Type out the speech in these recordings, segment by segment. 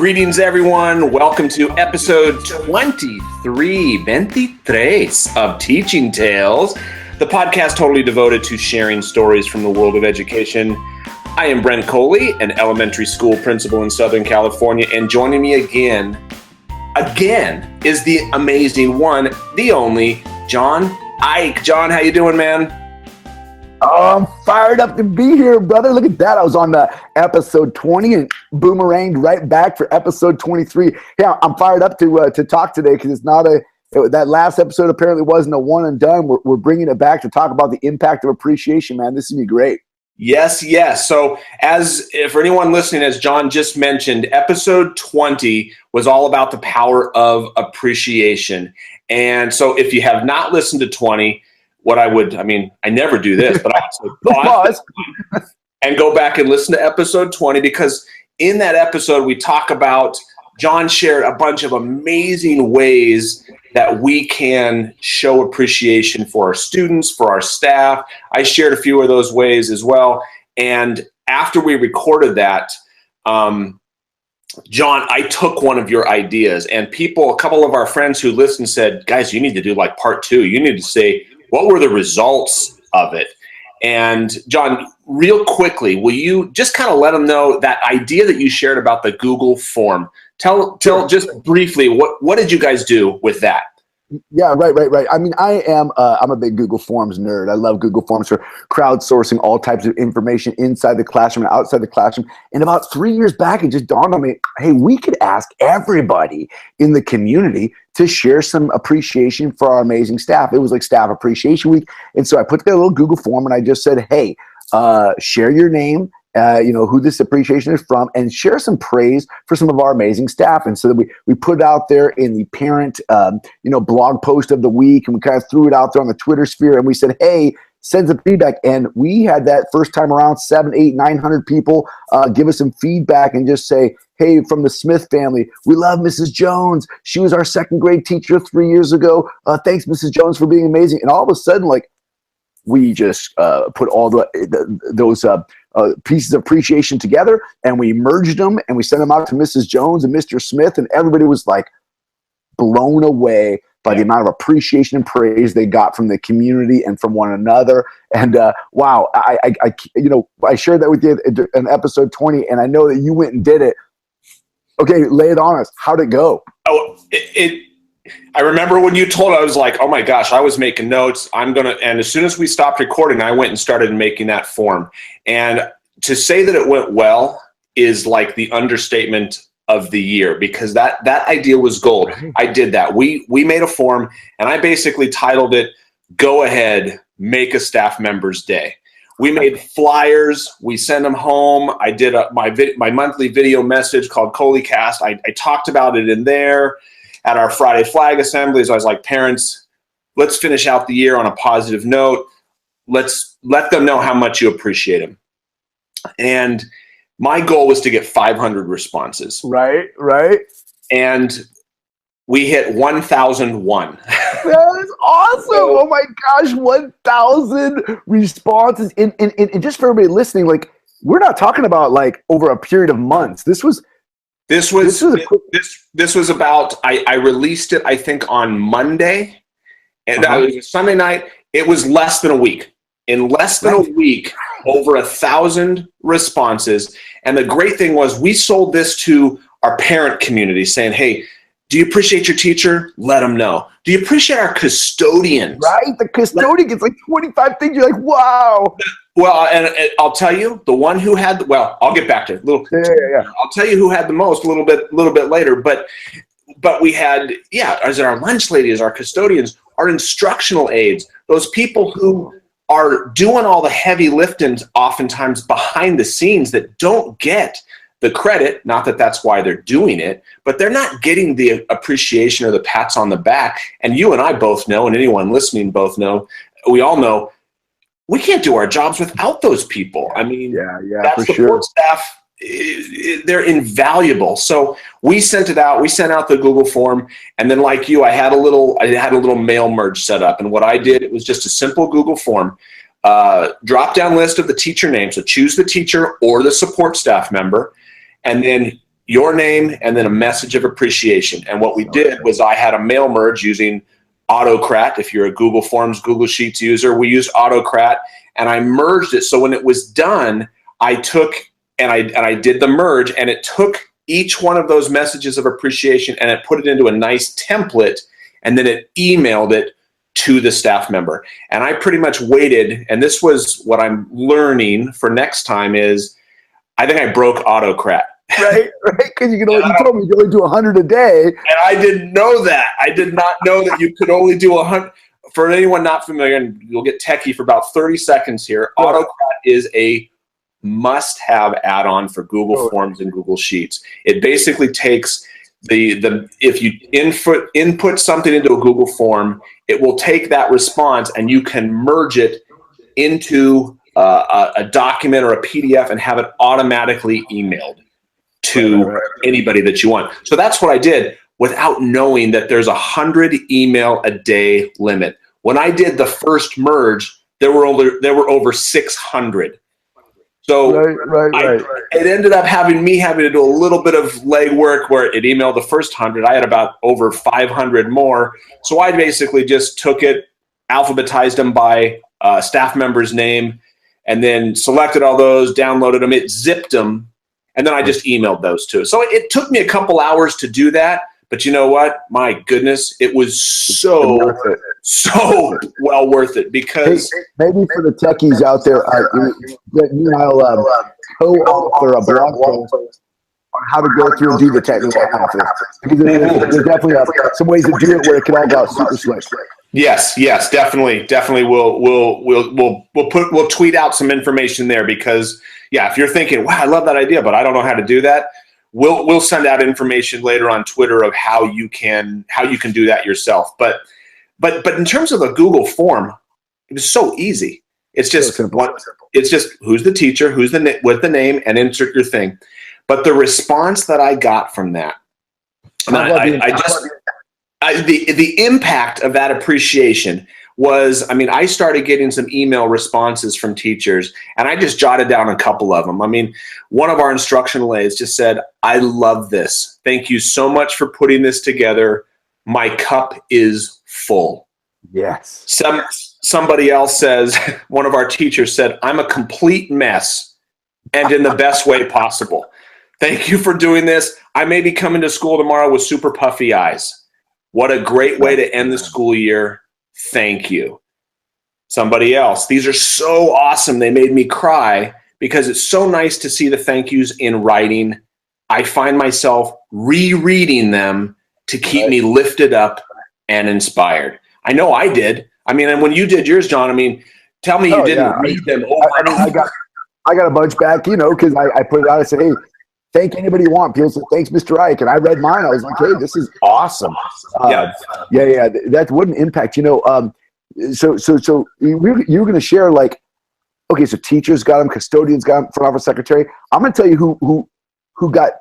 Greetings, everyone. Welcome to episode 23 of Teaching Tales, the podcast totally devoted to sharing stories from the world of education. I am Brent Coley, an elementary school principal in Southern California, and joining me again is the amazing one, the only, John Eick. John, how you doing, man? Oh, I'm fired up to be here, brother. Look at that. I was on the episode 20 and boomeranged right back for episode 23. Yeah, I'm fired up to talk today because it's not that last episode apparently wasn't a one and done. We're bringing it back to talk about the impact of appreciation, man. This is going to be great. Yes. So for anyone listening, as John just mentioned, episode 20 was all about the power of appreciation. And so if you have not listened to 20, I never do this, but I would say pause and go back and listen to episode 20, because in that episode, we talk about, John shared a bunch of amazing ways that we can show appreciation for our students, for our staff. I shared a few of those ways as well. And after we recorded that, John, I took one of your ideas, and a couple of our friends who listened said, guys, you need to do like part 2. You need to say, what were the results of it? And John, real quickly, will you just kind of let them know that idea that you shared about the Google form? Tell just briefly, what did you guys do with that? Yeah, right. I mean, I'm a big Google Forms nerd. I love Google Forms for crowdsourcing all types of information inside the classroom and outside the classroom. And about 3 years back, it just dawned on me, hey, we could ask everybody in the community to share some appreciation for our amazing staff. It was like Staff Appreciation Week. And so I put together a little Google form and I just said, hey, share your name, who this appreciation is from, and share some praise for some of our amazing staff. And so that we put it out there in the parent, blog post of the week, and we kind of threw it out there on the Twitter sphere, and we said, hey, send some feedback. And we had that first time around 700, 800, 900 people give us some feedback and just say, hey, from the Smith family, we love Mrs. Jones. She was our second grade teacher 3 years ago. Thanks, Mrs. Jones, for being amazing. And all of a sudden, we just put all those pieces of appreciation together, and we merged them, and we sent them out to Mrs. Jones and Mr. Smith, and everybody was blown away by the amount of appreciation and praise they got from the community and from one another. And wow, I shared that with you in episode 20, and I know that you went and did it. Okay, lay it on us. How'd it go? Oh, I remember when you told, I was like, oh my gosh, I was making notes. And as soon as we stopped recording, I went and started making that form. And to say that it went well is like the understatement of the year, because that idea was gold. Right. I did that. We made a form, and I basically titled it, Go Ahead, Make a Staff Member's Day. We made flyers. We sent them home. I did my monthly video message called ColeyCast. I talked about it in there. At our Friday flag assemblies, I was like, parents, let's finish out the year on a positive note. Let's let them know how much you appreciate them. And my goal was to get 500 responses. Right. And we hit 1,001. That is awesome. Oh my gosh, 1,000 responses. And just for everybody listening, we're not talking about over a period of months. This was about, I released it, I think, on Monday, and that was Sunday night. It was less than a week. In less than a week, over 1,000 responses. And the great thing was, we sold this to our parent community, saying, hey, do you appreciate your teacher? Let them know. Do you appreciate our custodians? Right? The custodian gets 25 things. You're like, wow. Well, and I'll tell you, the one who had, I'll get back to it. Yeah. I'll tell you who had the most a little bit later. But we had, as our lunch ladies, our custodians, our instructional aides, those people who are doing all the heavy lifting oftentimes behind the scenes that don't get the credit. Not that that's why they're doing it, but they're not getting the appreciation or the pats on the back. And you and I both know, and anyone listening both know, we all know, we can't do our jobs without those people. I mean, that support staff, they're invaluable. So we sent it out. We sent out the Google form, and then, like you, I had a little mail merge set up. And what I did, it was just a simple Google form, drop down list of the teacher names. So choose the teacher or the support staff member, and then your name, and then a message of appreciation. And what we did was I had a mail merge using Autocrat. If you're a Google Forms, Google Sheets user, we used Autocrat, and I merged it. So when it was done, I took and I did the merge, and it took each one of those messages of appreciation and it put it into a nice template, and then it emailed it to the staff member. And I pretty much waited, and this was what I'm learning for next time is I think I broke Autocrat. Right, because you told me you could only do 100 a day. And I didn't know that. I did not know that you could only do 100. For anyone not familiar, and you'll get techie for about 30 seconds here, Autocrat is a must-have add-on for Google Forms and Google Sheets. It basically takes if you input something into a Google form, it will take that response and you can merge it into a document or a PDF and have it automatically emailed to anybody that you want. So that's what I did without knowing that there's 100 email a day limit. When I did the first merge, there were over 600. So it ended up having to do a little bit of legwork where it emailed the first 100. I had about over 500 more. So I basically just took it, alphabetized them by staff member's name, and then selected all those, downloaded them, it zipped them, and then I just emailed those two. So it took me a couple hours to do that, but you know what? My goodness, it was so well worth it because maybe for the techies out there, you and I'll co-author a blog post on how to go through and do the technical analysis. Because there's definitely some ways to do it where it can all go out super slick. Yes, definitely. We'll tweet out some information there because if you're thinking, wow, I love that idea, but I don't know how to do that, we'll send out information later on Twitter of how you can do that yourself. But in terms of a Google form, it was so easy. It's just it's just who's the teacher, with the name, and insert your thing. But the response that I got from that, the impact of that appreciation was, I started getting some email responses from teachers, and I just jotted down a couple of them. One of our instructional aides just said, "I love this. Thank you so much for putting this together. My cup is full." Yes. Somebody else says, one of our teachers said, "I'm a complete mess and in the best way possible. Thank you for doing this. I may be coming to school tomorrow with super puffy eyes. What a great way to end the school year. Thank you." Somebody else, "These are so awesome. They made me cry because it's so nice to see the thank yous in writing. I find myself rereading them to keep me lifted up and inspired." I know I did. And when you did yours, John, tell me you didn't read them over and over. I got a bunch back, because I put it out. I said, "Hey, thank anybody you want." People said, "Thanks, Mr. Eick." And I read mine. I was like, "Hey, this is awesome." That wouldn't impact, So you were going to share okay, so teachers got them, custodians got them, front office secretary. I'm going to tell you who got,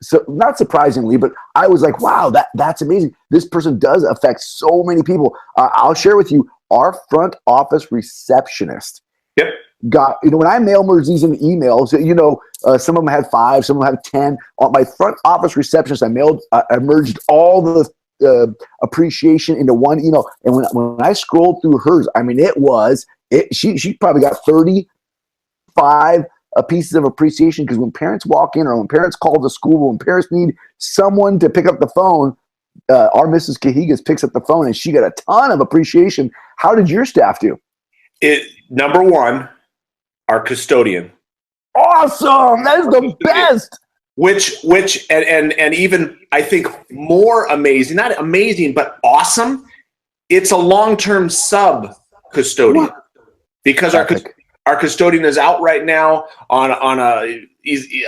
so not surprisingly, but I was like, wow, that's amazing. This person does affect so many people. I'll share with you our front office receptionist. Yep. Got, when I mail merge these in emails, some of them had 5, some of them had 10. On my front office receptionist, I merged all the appreciation into one email. And when I scrolled through hers, she probably got 35 pieces of appreciation, because when parents walk in, or when parents call the school, when parents need someone to pick up the phone, our Mrs. Cahigas picks up the phone, and she got a ton of appreciation. How did your staff do? Number one, our custodian. Awesome. That is the best. Which and even I think more amazing, not amazing, but awesome. It's a long-term sub custodian, because our custodian is out right now on a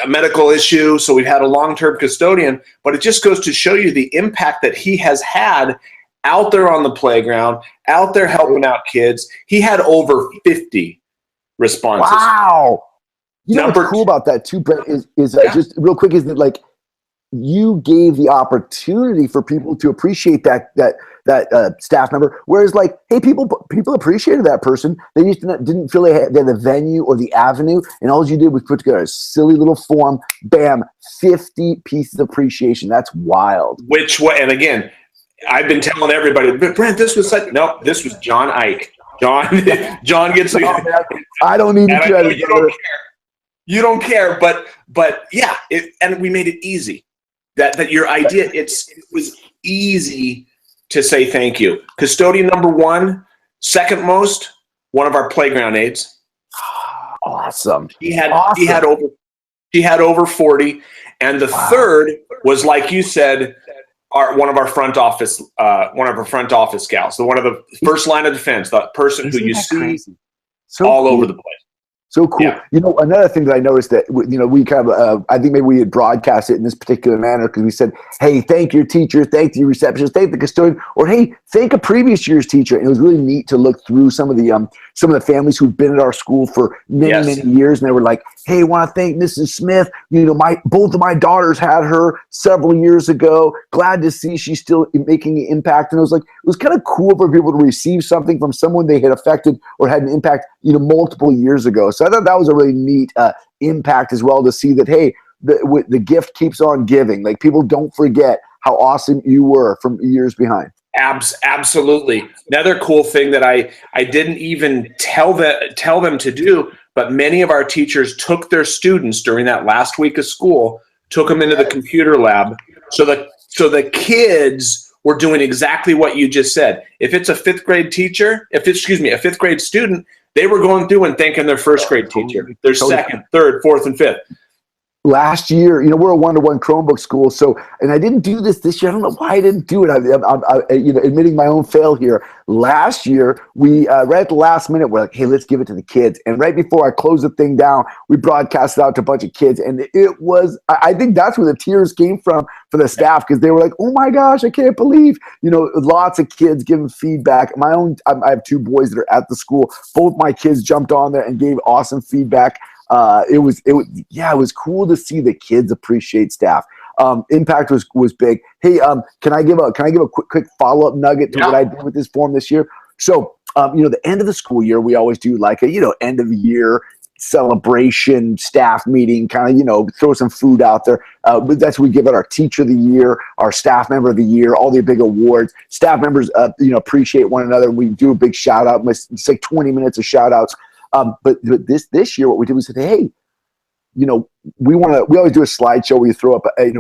medical issue. So we've had a long-term custodian, but it just goes to show you the impact that he has had out there on the playground, out there helping out kids. He had over 50 responses. Wow. What's cool about that too, Brett, is just real quick, is that you gave the opportunity for people to appreciate that staff member. Whereas, like, hey, people appreciated that person. They just didn't feel they had the venue or the avenue, and all you did was put together a silly little form. Bam, 50 pieces of appreciation. That's wild. Which way? And again, I've been telling everybody, but Brent, this was such. No, this was John Eick. John gets. I don't need to credit. You don't care. You don't care, but yeah, and we made it easy. That your idea, it was easy to say thank you. Custodian number 1, second most, one of our playground aides. Awesome. She had over 40, and the third was, like you said, one of our front office gals, one of the first line of defense, the person who you see all over the place. So cool. Yeah. You know, another thing that I noticed that, you know, we kind of, I think maybe we had broadcast it in this particular manner because we said, hey, thank your teacher, thank the receptionist, thank the custodian, or hey, thank a previous year's teacher. And it was really neat to look through some of the families who've been at our school for many years. And they were like, hey, I want to thank Mrs. Smith. You know, both of my daughters had her several years ago. Glad to see she's still making an impact. And it was kind of cool for people to receive something from someone they had affected or had an impact, you know, multiple years ago. So I thought that was a really neat impact as well, to see that, hey, the gift keeps on giving. Like, people don't forget how awesome you were from years behind. Absolutely. Another cool thing that I didn't even tell them to do, but many of our teachers took their students during that last week of school, took them into the computer lab. So the kids were doing exactly what you just said. If it's a fifth grade student, they were going through and thanking their first grade teacher, their second, third, fourth, and fifth. Last year, you know, we're a one-to-one Chromebook school, and I didn't do this year. I don't know why I didn't do it. I'm you know, admitting my own fail here. Last year, we right at the last minute, we're like, hey, let's give it to the kids. And right before I closed the thing down, we broadcast it out to a bunch of kids, and it was, I think that's where the tears came from for the staff, because they were like, oh my gosh, I can't believe, you know, lots of kids giving feedback. I have 2 boys that are at the school. Both my kids jumped on there and gave awesome feedback. It was cool to see the kids appreciate staff. Impact was big. Hey, can I give a quick follow-up nugget to what I did with this form this year? So, you know, the end of the school year, we always do like a, you know, end of the year celebration staff meeting, kind of, you know, throw some food out there. But that's what we give it our teacher of the year, our staff member of the year, all the big awards. Staff members, you know, appreciate one another. We do a big shout out. It's like 20 minutes of shout outs. But this year, what we did was say, hey, you know, we always do a slideshow where you throw up a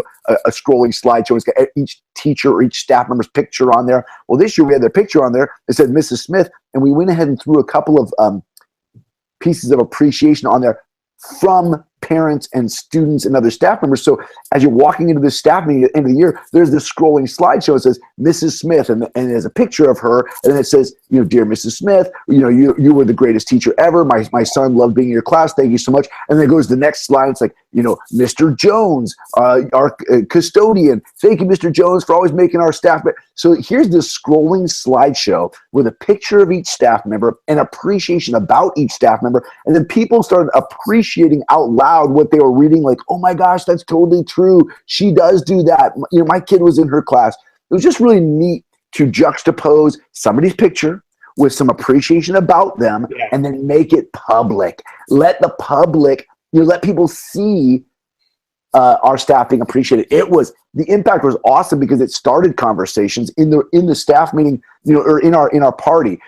scrolling slideshow. It's got each teacher or each staff member's picture on there. Well, this year we had their picture on there. It said Mrs. Smith, and we went ahead and threw a couple of pieces of appreciation on there from parents and students and other staff members. So as you're walking into this staff meeting at the end of the year, there's this scrolling slideshow. It says Mrs. Smith, and there's a picture of her, and then it says, you know, dear Mrs. Smith, you know, you were the greatest teacher ever. My son loved being in your class. Thank you so much. And then it goes to the next slide. It's like, you know, Mr. Jones, our custodian. Thank you, Mr. Jones, for always making our staff. So here's this scrolling slideshow with a picture of each staff member and appreciation about each staff member. And then people started appreciating out loud what they were reading, like, oh my gosh, that's totally true. She does do that. You know, my kid was in her class. It was just really neat to juxtapose somebody's picture with some appreciation about them, and then make it public. Let the public, you know, let people see our staff being appreciated. The impact was awesome because it started conversations in the staff meeting, you know, or in our party.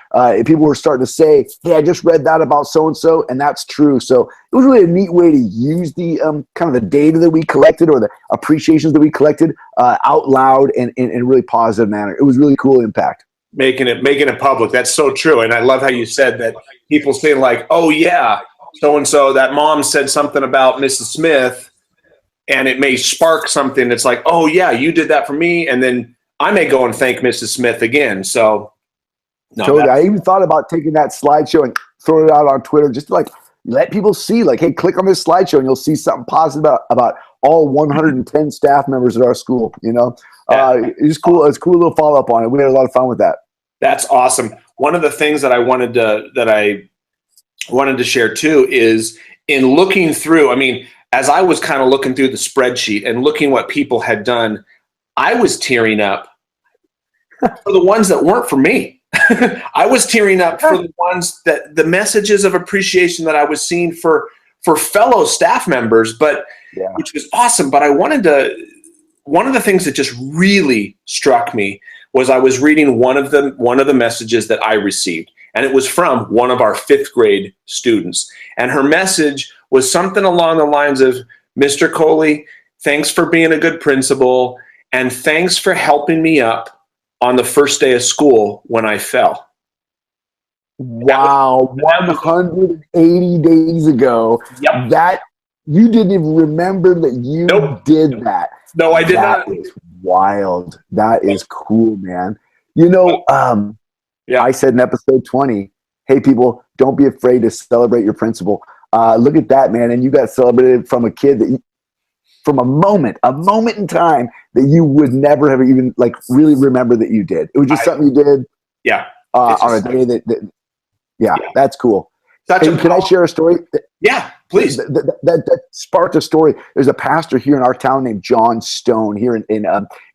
People were starting to say, hey, I just read that about so-and-so, and that's true. So it was really a neat way to use the kind of the data that we collected, or the appreciations that we collected, out loud and in a really positive manner. It was really cool impact. Making it public. That's so true. And I love how you said that. People saying like, oh yeah, so-and-so, that mom said something about Mrs. Smith, and it may spark something that's like, oh yeah, you did that for me, and then I may go and thank Mrs. Smith again. So totally. I even thought about taking that slideshow and throwing it out on Twitter, just to like let people see, like, hey, click on this slideshow and you'll see something positive about all 110 staff members at our school. You know, it's cool. It's a cool little follow up on it. We had a lot of fun with that. That's awesome. One of the things that I wanted to share too is in looking through. I mean, as I was kind of looking through the spreadsheet and looking what people had done, I was tearing up for the ones that weren't for me. I was tearing up for the ones that the messages of appreciation that I was seeing for fellow staff members, but which was awesome. But one of the things that just really struck me was I was reading one of the messages that I received, and it was from one of our 5th grade students. And her message was something along the lines of, Mr. Coley, thanks for being a good principal, and thanks for helping me up on the first day of school when I fell. Wow, 180 days ago. Yep. That you didn't even remember that you did that. No, I did not. That is wild. That is cool, man. You know, I said in episode 20, hey, people, don't be afraid to celebrate your principal. Look at that, man. And you got celebrated from a kid that from a moment in time that you would never have even like really remember that you did. It was just something you did. Yeah. On a day that that's cool. Can I share a story? Yeah, please. That sparked a story. There's a pastor here in our town named John Stone here in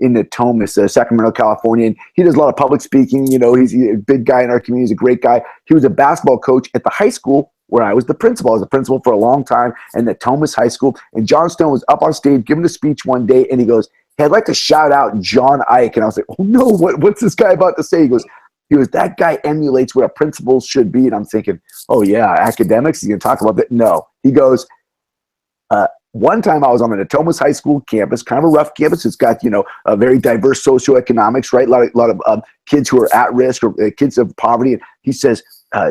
Natomas, Sacramento, California, and he does a lot of public speaking. You know, he's a big guy in our community. He's a great guy. He was a basketball coach at the high school where I was the principal. I was the principal for a long time in Natomas High School. And John Stone was up on stage giving a speech one day, and he goes, "Hey, I'd like to shout out John Eick." And I was like, "Oh no, what's this guy about to say?" He goes, that guy emulates what a principal should be. And I'm thinking, oh yeah, academics, he's going to talk about that. No, he goes, one time I was on the Natomas High School campus, kind of a rough campus. It's got, a very diverse socioeconomics, right? A lot of kids who are at risk or kids of poverty. And he says,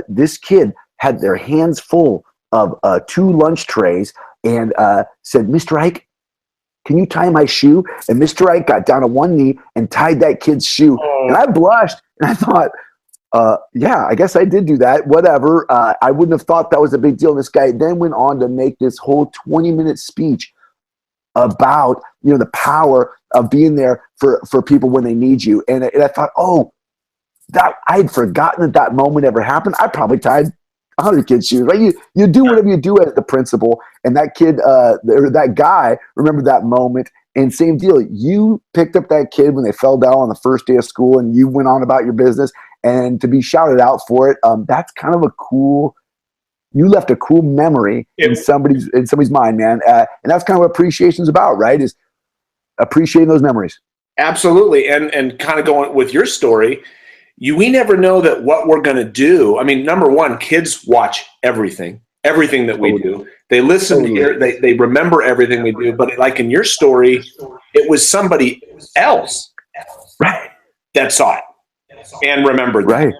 this kid had their hands full of 2 lunch trays and said, "Mr. Eick, can you tie my shoe?" And Mr. Eick got down on one knee and tied that kid's shoe. And I blushed and I thought, yeah, I guess I did do that. Whatever. I wouldn't have thought that was a big deal. And this guy then went on to make this whole 20-minute speech about, the power of being there for people when they need you. And I thought, that I'd forgotten that moment ever happened. I probably tied 100 kids' shoes, right? You do whatever you do as the principal, and that kid, or that guy, remembered that moment. And same deal, you picked up that kid when they fell down on the first day of school, and you went on about your business. And to be shouted out for it, that's kind of a cool. You left a cool memory in somebody's mind, man. And that's kind of what appreciation is about, right? Is appreciating those memories. Absolutely, and kind of going with your story. We never know that what we're going to do. I mean, number one, kids watch everything that we do. They listen to hear, they remember everything we do. But like in your story, it was somebody else that saw it and remembered that.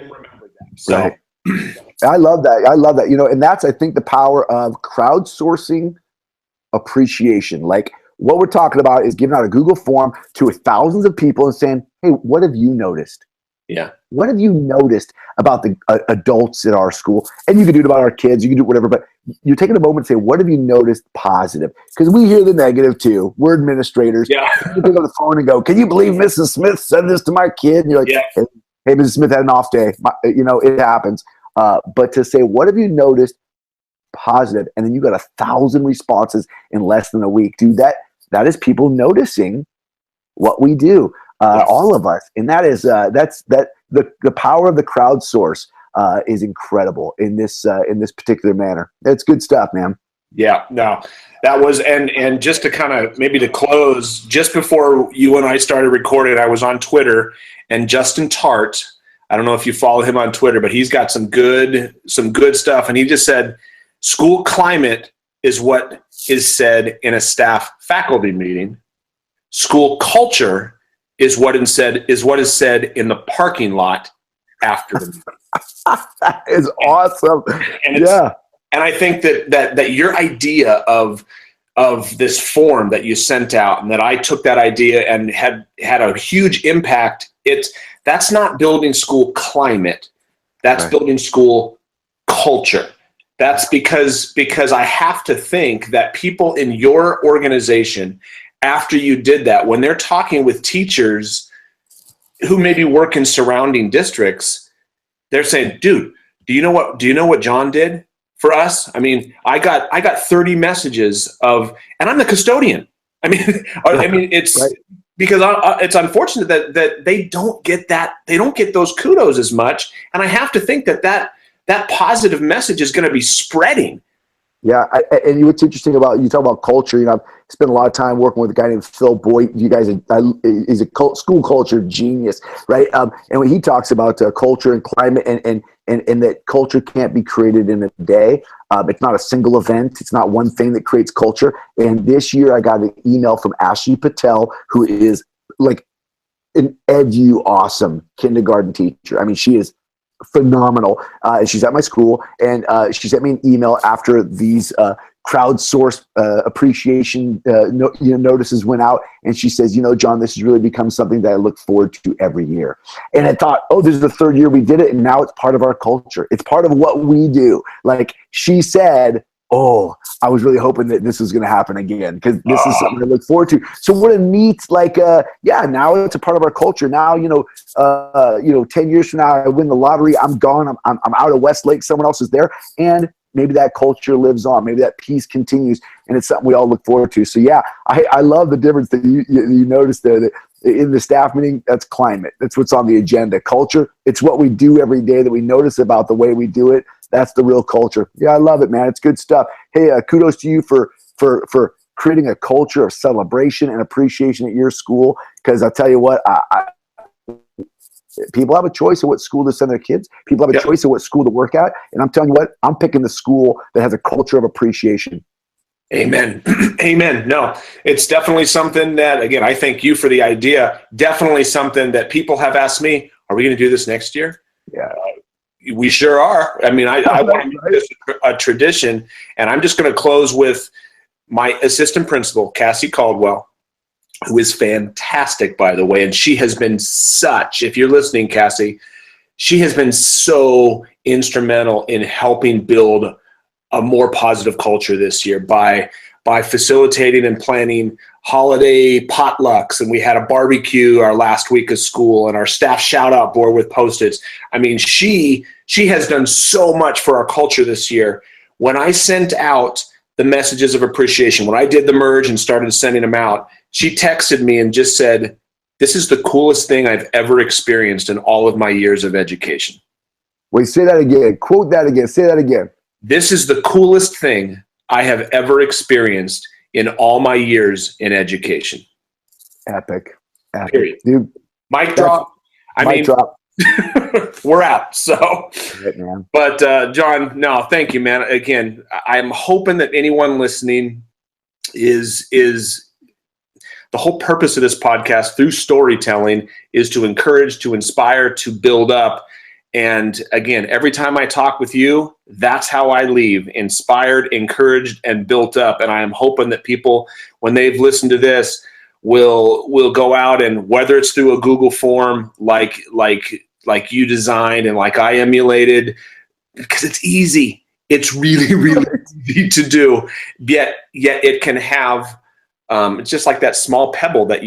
So. Right. I love that. And that's, I think, the power of crowdsourcing appreciation. Like what we're talking about is giving out a Google form to thousands of people and saying, hey, what have you noticed? Yeah. What have you noticed about the adults at our school? And you can do it about our kids. You can do whatever, but you're taking a moment to say, what have you noticed positive? Because we hear the negative too. We're administrators. Yeah. You pick up the phone and go, can you believe Mrs. Smith said this to my kid? And you're like, hey, Mrs. Smith had an off day. It happens. But to say, what have you noticed positive? And then you got 1,000 responses in less than a week. Dude, that is people noticing what we do. All of us, and that is the power of the crowdsource is incredible in this particular manner. It's good stuff, man. Yeah, no, that was and just to kind of maybe to close, just before you and I started recording, I was on Twitter, and Justin Tart, I don't know if you follow him on Twitter, but he's got some good stuff, and he just said, school climate is what is said in a staff faculty meeting. School culture is what is said in the parking lot after the meeting. That is awesome. And I think that your idea of this form that you sent out, and that I took that idea and had a huge impact. That's not building school climate. That's building school culture. That's because I have to think that people in your organization, after you did that, when they're talking with teachers who maybe work in surrounding districts, they're saying, dude, do you know what John did? for us. I mean, I got 30 messages and I'm the custodian. I mean, it's right. because it's unfortunate that they don't get those kudos as much. And I have to think that positive message is going to be spreading. Yeah, and what's interesting about you talk about culture. I've spent a lot of time working with a guy named Phil Boyd. You guys, he's a school culture genius, right? And when he talks about culture and climate, and that culture can't be created in a day. It's not a single event. It's not one thing that creates culture. And this year, I got an email from Ashley Patel, who is like an awesome kindergarten teacher. I mean, she is phenomenal. She's at my school, and she sent me an email after these crowdsourced appreciation notices went out, and she says, John, this has really become something that I look forward to every year. And I thought, oh, this is the third year we did it, and now it's part of our culture. It's part of what we do. Like she said, oh, I was really hoping that this was going to happen again, because this is something I look forward to. So what a neat, now it's a part of our culture. Now, 10 years from now, I win the lottery. I'm gone. I'm out of Westlake. Someone else is there. And maybe that culture lives on. Maybe that piece continues. And it's something we all look forward to. So, yeah, I love the difference that you noticed there, that in the staff meeting, that's climate. That's what's on the agenda. Culture, it's what we do every day that we notice about the way we do it. That's the real culture. Yeah, I love it, man. It's good stuff. Hey, kudos to you for creating a culture of celebration and appreciation at your school. Because I'll tell you what, people have a choice of what school to send their kids. People have a choice of what school to work at. And I'm telling you what, I'm picking the school that has a culture of appreciation. Amen. Amen. No, it's definitely something that, again, I thank you for the idea. Definitely something that people have asked me, are we going to do this next year? Yeah. We sure are. I mean, I want to make this a tradition, and I'm just going to close with my assistant principal, Cassie Caldwell, who is fantastic, by the way. And she has been if you're listening, Cassie, she has been so instrumental in helping build a more positive culture this year by facilitating and planning holiday potlucks. And we had a barbecue our last week of school, and our staff shout out board with Post-its. I mean, she has done so much for our culture this year. When I sent out the messages of appreciation, when I did the merge and started sending them out, she texted me and just said, this is the coolest thing I've ever experienced in all of my years of education. Wait, say that again. Quote that again. Say that again. This is the coolest thing I have ever experienced in all my years in education. Epic. Period. Dude. Mic drop. Mic drop. We're out. So, right, man. But John, no, thank you, man. Again, I'm hoping that anyone listening is the whole purpose of this podcast through storytelling is to encourage, to inspire, to build up. And again, every time I talk with you, that's how I leave, inspired, encouraged, and built up. And I am hoping that people, when they've listened to this, will go out, and whether it's through a Google form like you designed and like I emulated, because it's easy. It's really, really easy to do. Yet it can have, it's just like that small pebble that